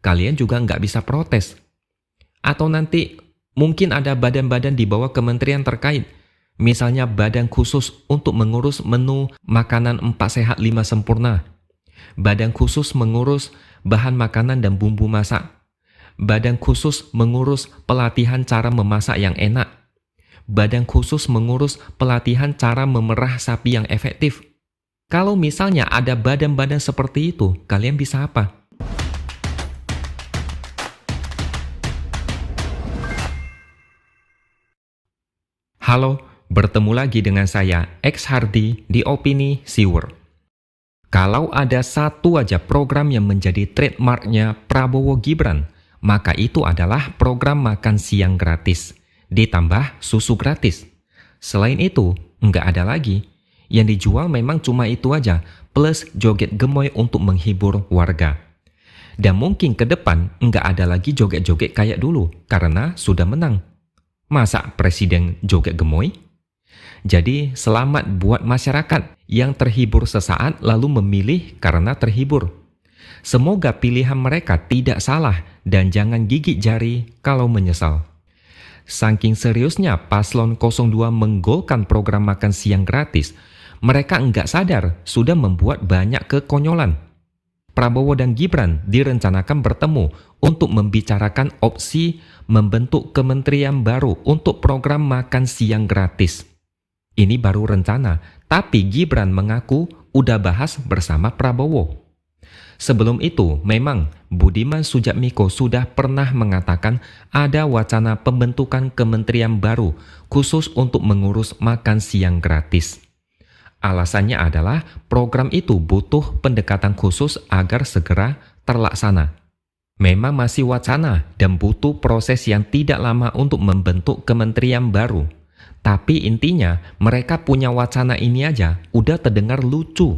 kalian juga nggak bisa protes. Atau nanti mungkin ada badan-badan di bawah kementerian terkait, misalnya badan khusus untuk mengurus menu makanan 4 sehat 5 sempurna, badan khusus mengurus bahan makanan dan bumbu masak, badan khusus mengurus pelatihan cara memasak yang enak, badan khusus mengurus pelatihan cara memerah sapi yang efektif. Kalau misalnya ada badan-badan seperti itu, kalian bisa apa? Halo, bertemu lagi dengan saya, X Hardy di Opini Siwer. Kalau ada satu aja program yang menjadi trademarknya Prabowo Gibran, maka itu adalah program makan siang gratis, ditambah susu gratis. Selain itu, nggak ada lagi. Yang dijual memang cuma itu aja, plus joget gemoy untuk menghibur warga. Dan mungkin ke depan nggak ada lagi joget-joget kayak dulu, karena sudah menang. Masa presiden joget gemoy? Jadi selamat buat masyarakat yang terhibur sesaat lalu memilih karena terhibur. Semoga pilihan mereka tidak salah dan jangan gigit jari kalau menyesal. Saking seriusnya Paslon 02 menggolkan program makan siang gratis, mereka enggak sadar sudah membuat banyak kekonyolan. Prabowo dan Gibran direncanakan bertemu untuk membicarakan opsi membentuk kementerian baru untuk program makan siang gratis. Ini baru rencana, tapi Gibran mengaku udah bahas bersama Prabowo. Sebelum itu, memang Budiman Sujatmiko sudah pernah mengatakan ada wacana pembentukan kementerian baru khusus untuk mengurus makan siang gratis. Alasannya adalah program itu butuh pendekatan khusus agar segera terlaksana. Memang masih wacana dan butuh proses yang tidak lama untuk membentuk kementerian baru. Tapi intinya mereka punya wacana ini aja udah terdengar lucu.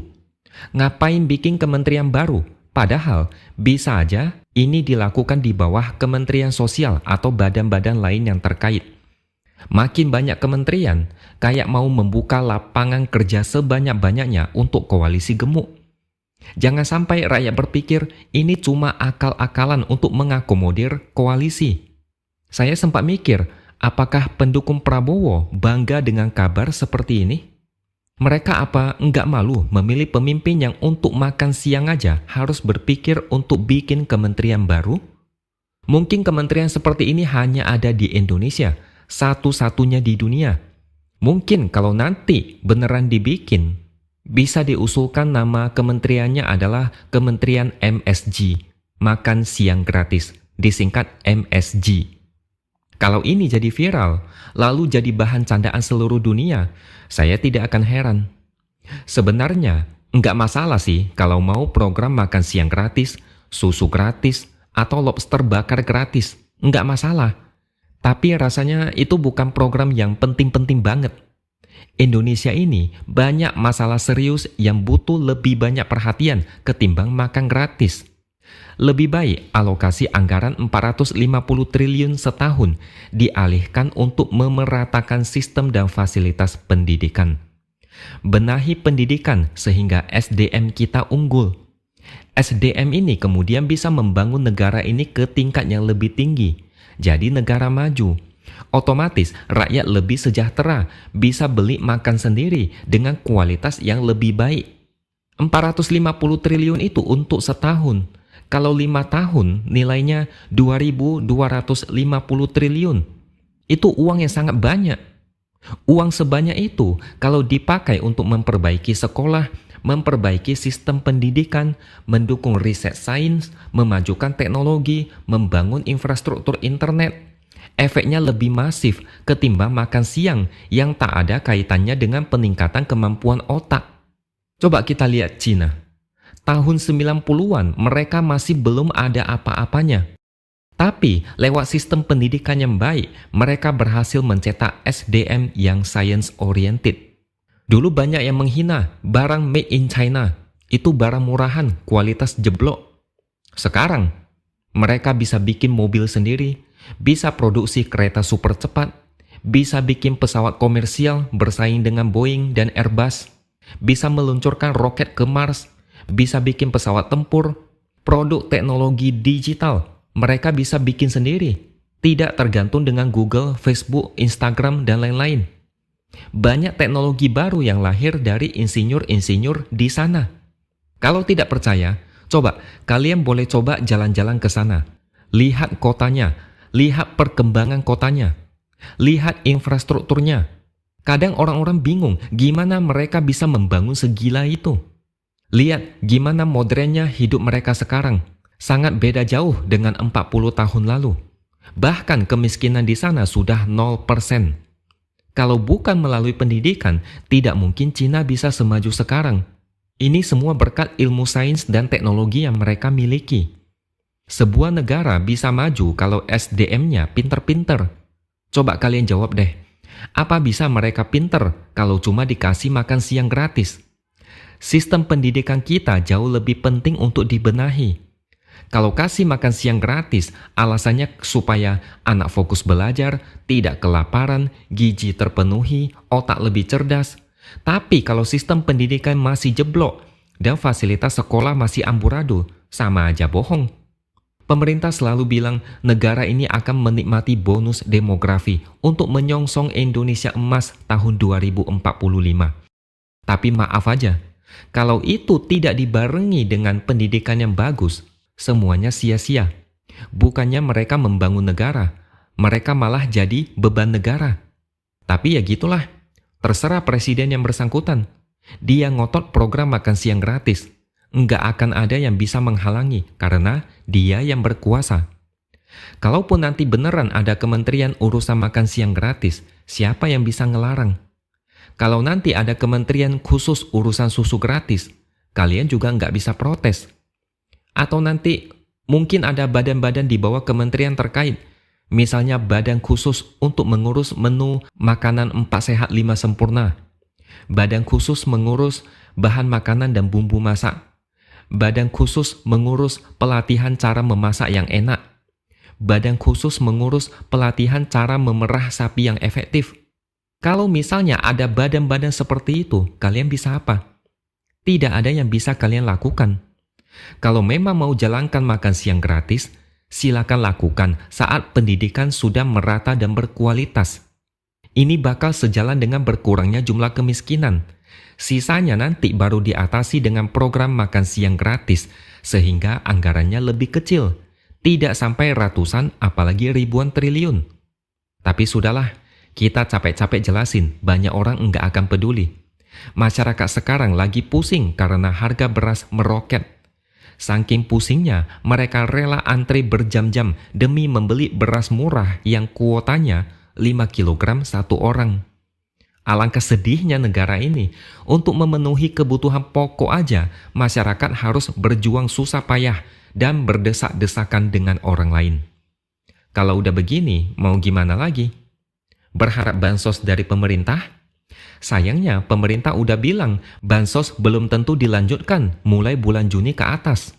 Ngapain bikin kementerian baru? Padahal bisa aja ini dilakukan di bawah Kementerian Sosial atau badan-badan lain yang terkait. Makin banyak kementerian, kayak mau membuka lapangan kerja sebanyak-banyaknya untuk koalisi gemuk. Jangan sampai rakyat berpikir ini cuma akal-akalan untuk mengakomodir koalisi. Saya sempat mikir, apakah pendukung Prabowo bangga dengan kabar seperti ini? Mereka apa enggak malu memilih pemimpin yang untuk makan siang aja harus berpikir untuk bikin kementerian baru? Mungkin kementerian seperti ini hanya ada di Indonesia, satu-satunya di dunia. Mungkin kalau nanti beneran dibikin, bisa diusulkan nama kementeriannya adalah Kementerian MSG, Makan Siang Gratis, disingkat MSG. Kalau ini jadi viral, lalu jadi bahan candaan seluruh dunia, saya tidak akan heran. Sebenarnya, nggak masalah sih kalau mau program makan siang gratis, susu gratis, atau lobster bakar gratis. Nggak masalah. Tapi rasanya itu bukan program yang penting-penting banget. Indonesia ini banyak masalah serius yang butuh lebih banyak perhatian ketimbang makan gratis. Lebih baik alokasi anggaran 450 triliun setahun dialihkan untuk memeratakan sistem dan fasilitas pendidikan. Benahi pendidikan sehingga SDM kita unggul. SDM ini kemudian bisa membangun negara ini ke tingkat yang lebih tinggi. Jadi negara maju. Otomatis rakyat lebih sejahtera, bisa beli makan sendiri dengan kualitas yang lebih baik. 450 triliun itu untuk setahun. Kalau 5 tahun nilainya 2.250 triliun. Itu uang yang sangat banyak. Uang sebanyak itu kalau dipakai untuk memperbaiki sekolah, memperbaiki sistem pendidikan, mendukung riset sains, memajukan teknologi, membangun infrastruktur internet, efeknya lebih masif ketimbang makan siang yang tak ada kaitannya dengan peningkatan kemampuan otak. Coba kita lihat Cina. Tahun 90-an mereka masih belum ada apa-apanya. Tapi lewat sistem pendidikan yang baik, mereka berhasil mencetak SDM yang science-oriented. Dulu banyak yang menghina barang made in China. Itu barang murahan, kualitas jeblok. Sekarang, mereka bisa bikin mobil sendiri, bisa produksi kereta super cepat, bisa bikin pesawat komersial bersaing dengan Boeing dan Airbus, bisa meluncurkan roket ke Mars, bisa bikin pesawat tempur, Produk teknologi digital, mereka bisa bikin sendiri, tidak tergantung dengan Google, Facebook, Instagram, dan lain-lain. Banyak teknologi baru yang lahir dari insinyur-insinyur di sana. Kalau tidak percaya, coba kalian boleh coba jalan-jalan ke sana. Lihat kotanya, lihat perkembangan kotanya, lihat infrastrukturnya. Kadang orang-orang bingung gimana mereka bisa membangun segila itu. Lihat gimana modernnya hidup mereka sekarang. Sangat beda jauh dengan 40 tahun lalu. Bahkan kemiskinan di sana sudah 0%. Kalau bukan melalui pendidikan, tidak mungkin Cina bisa semaju sekarang. Ini semua berkat ilmu sains dan teknologi yang mereka miliki. Sebuah negara bisa maju kalau SDM-nya pinter-pinter. Coba kalian jawab deh. Apa bisa mereka pinter kalau cuma dikasih makan siang gratis? Sistem pendidikan kita jauh lebih penting untuk dibenahi. Kalau kasih makan siang gratis, alasannya supaya anak fokus belajar, tidak kelaparan, gizi terpenuhi, otak lebih cerdas. Tapi kalau sistem pendidikan masih jeblok dan fasilitas sekolah masih amburadul, sama aja bohong. Pemerintah selalu bilang negara ini akan menikmati bonus demografi untuk menyongsong Indonesia emas tahun 2045. Tapi maaf aja, kalau itu tidak dibarengi dengan pendidikan yang bagus, semuanya sia-sia. Bukannya mereka membangun negara, mereka malah jadi beban negara. Tapi ya gitulah, terserah presiden yang bersangkutan. Dia ngotot program makan siang gratis. Nggak akan ada yang bisa menghalangi karena dia yang berkuasa. Kalaupun nanti beneran ada kementerian urusan makan siang gratis, siapa yang bisa ngelarang? Kalau nanti ada kementerian khusus urusan susu gratis, kalian juga nggak bisa protes. Atau nanti mungkin ada badan-badan di bawah kementerian terkait, misalnya badan khusus untuk mengurus menu makanan 4 sehat 5 sempurna, badan khusus mengurus bahan makanan dan bumbu masak, badan khusus mengurus pelatihan cara memasak yang enak, badan khusus mengurus pelatihan cara memerah sapi yang efektif. Kalau misalnya ada badan-badan seperti itu, kalian bisa apa? Tidak ada yang bisa kalian lakukan. Kalau memang mau jalankan makan siang gratis, silakan lakukan saat pendidikan sudah merata dan berkualitas. Ini bakal sejalan dengan berkurangnya jumlah kemiskinan. Sisanya nanti baru diatasi dengan program makan siang gratis, sehingga anggarannya lebih kecil. Tidak sampai ratusan, apalagi ribuan triliun. Tapi sudahlah. Kita capek-capek jelasin, banyak orang nggak akan peduli. Masyarakat sekarang lagi pusing karena harga beras meroket. Saking pusingnya, mereka rela antri berjam-jam demi membeli beras murah yang kuotanya 5 kg satu orang. Alangkah sedihnya negara ini, untuk memenuhi kebutuhan pokok aja, masyarakat harus berjuang susah payah dan berdesak-desakan dengan orang lain. Kalau udah begini, mau gimana lagi? Berharap bansos dari pemerintah? Sayangnya pemerintah udah bilang bansos belum tentu dilanjutkan mulai bulan Juni ke atas.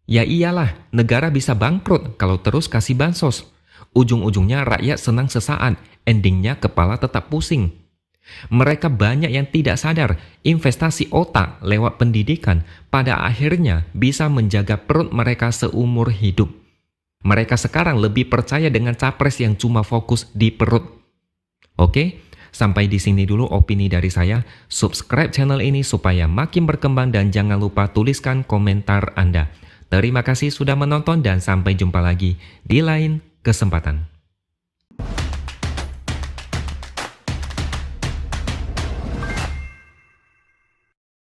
Ya iyalah, negara bisa bangkrut kalau terus kasih bansos. Ujung-ujungnya rakyat senang sesaat, endingnya kepala tetap pusing. Mereka banyak yang tidak sadar investasi otak lewat pendidikan pada akhirnya bisa menjaga perut mereka seumur hidup. Mereka sekarang lebih percaya dengan capres yang cuma fokus di perut. Oke, sampai di sini dulu opini dari saya. Subscribe channel ini supaya makin berkembang dan jangan lupa tuliskan komentar Anda. Terima kasih sudah menonton dan sampai jumpa lagi di lain kesempatan.